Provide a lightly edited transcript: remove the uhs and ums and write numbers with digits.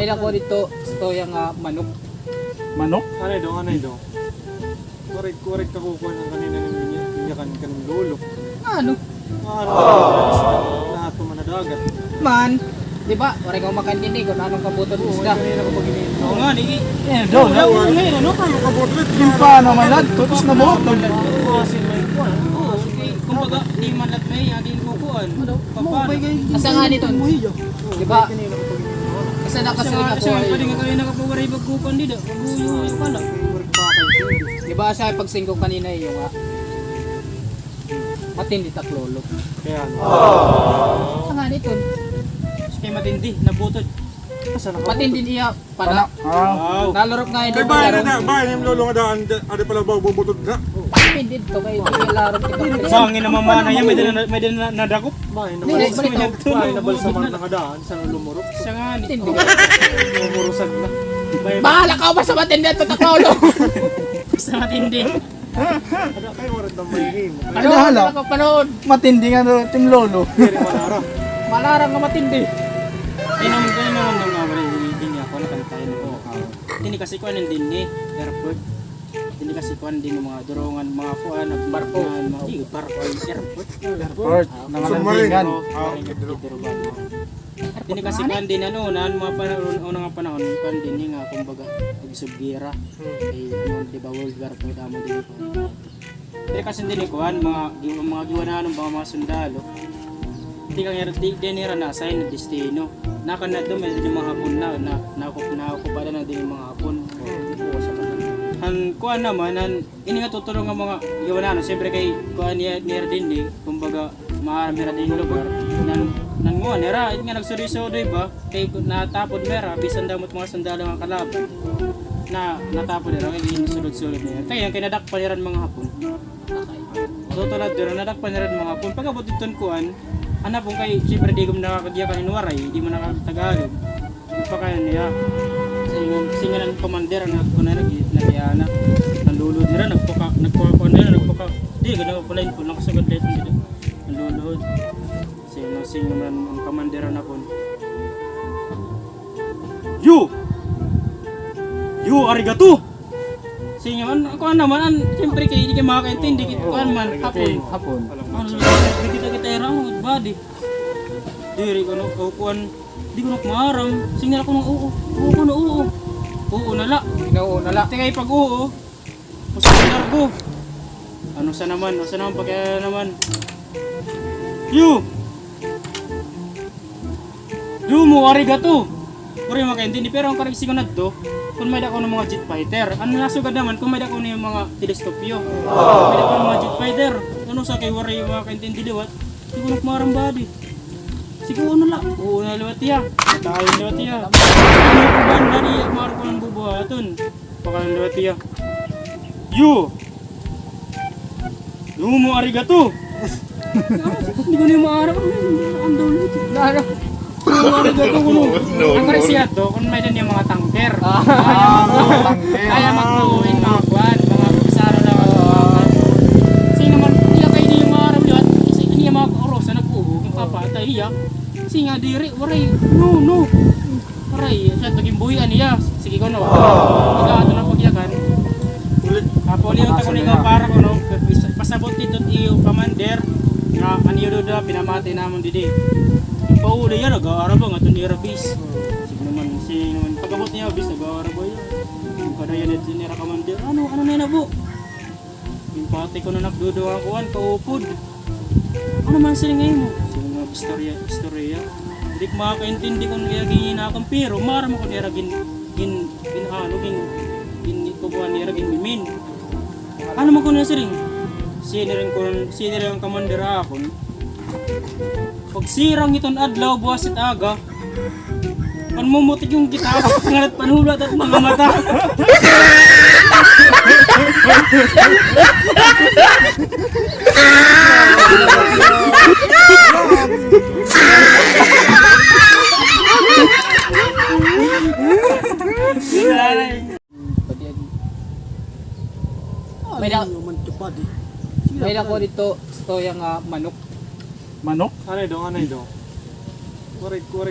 Ay ako dito, istorya nga manok. Manok? Ano ito? Korek ka kukuha ng kanina ng minyakan ka ng lolo. Ano? Lahat mo na dagat. Man, di ba? Wala kang makan din eh, kung anong kabuto ng isda. Kanina ko pag iniin. Oo nga, di. Eh, daw, daw. Ngayon, ano kayo kabutlit? Yung pa naman lad, tutos na mo. Oo, sige. Kumbaga, di man lat may, aging kukuhan. Paano? Asa nga nito? Di ba? Asa na kasi nga po Siya, ay, pwede nga kayo nakapawaray pagkukuhan dito. Pag-uyo pala. di ba siya pagsingko kanina eh, yung matindi taklolo. Kaya Asa nga nito? Sige, matindi, nabutod. Matindi niya, pana. Ah, Nalurok nga yun. Kay bayan na, bayan yung lolo nga daan, ada pala ba bubutod na? Hindi dito kayo, ito yung larong kita. Sangin na mamana yan, may din nadakop. Bayan na Hindi, balsa. balito. Bayan na balsa man nakadaan, saan lumurok? Siya nga, Matindi. Lumurusag na. Bahala ka ba sa matindi at taklolo? sa matindi. Ada kayo warat na may game. Ano? Hala. Ano ka panood? matindi nga daw ting lolo. Kaya malara. Malarang nga matindi. Ay naman nung nga wala hindi niya ako nakantayin ko. Hindi kasi kuan din ni airport. Hindi kasi kuan din ng mga durungan, mga kuan barko, mga barko airport. Port, nangalandingan. Hindi kasi kuan din ano nan mga panahon unang panahon kuan din ni nga kumbaga pagsubgira. Ay ano di ba World War II tama din ko. Pero kasi din ni kuan mga giwanahan ng mga sundalo. Hindi kang din nira na assign na destino. Naka na doon may mga hapon na nakukupada na din yung mga hapon. Kuan naman ini nga tutulong ang mga giwanahan. Siyempre kay kuan niya din ni kumbaga marami ra din lugar. Nan mo nira nga nagsuri-suri ba kay natapod mera bisan damot mga sundalo nga kalaban. Natapod nira kay sulod-sulod niya. Kaya kinadakpan nira mga hapon. Tutulad dira nadakpan nira mga hapon. Pagabot iton kuan ana pong kay siyempre di ko nakakagya ka inuwaray, di mo nakakatagalog. Pa kaya niya. Singa ng commander na ko na nagyana. Nalulod nila nagpaka nila. Di ganaw pala ko nakasagad dito dito. Nalulod. Singa man ang commander na ko. You arigato. Singa man ako naman siyempre kay di ka makakaintindi kit kuan man hapon. Ano kita era mo body. Diri ko no kuan di ko nakmaram. Singa ako ng oo. Oo na la. Inuuna la. Tingay pag oo. Pusular ko. Ano sa naman pag naman. You mo arigato. Puri makaintindi pero ang karigsi ko nadto kung may dako ng mga jet fighter. Ano nasugad naman kung may dako ng mga teleskopyo. May dako ng mga jet fighter. Ano sa kay wari mga kaintindi liwat. Di ko nakmaram body. Siguro na lang. Oo na liwat iya. Tayo liwat iya. Ano ko ba dari maram ko ng bubuhaton. Pakal liwat iya. You mo arigato. Hindi ko na yung maarap. Ang dawlit. Ano? Ang karisihat do, kung may din yung mga tanker. Kaya magpuuin mga kwan, mga pisaro lang ang kasi naman, iya kayo din yung mga ramyat, kasi niya mga orosa nagpuho, yung papatay iya. Kasi nga diri, waray, no. Waray, siya taging buhian niya. Sige ko no, ikaw ito na pagyakan. Kapuli yung takon ikaw para ko no, pasabot dito iyo commander, na aniyo do pinamati namon didi. Pauli yan, nag-aaraba nga ito ni Arabis. Sige naman, pagkabot niya Arabis, nag-aaraba yan. Yung kadayan na ito ni Rakamandir, ano na yun po? Yung pati ko na nagdudo ang kuhan, kaupod. Ano man sila ngayon mo? Sige nga, istorya. Hindi ko makakaintindi kung kaya ginakang pero, maram ako nira kukuhan nira mimin. Ano mo ko na siring? Sinirin ang kamandir akon. Pag sirang iton adlaw buwas at aga, panmumutik yung kita, pangalat panhulat at mga mata. May ako dito, istorya nga manok. Manok? Ano ito? Korek ka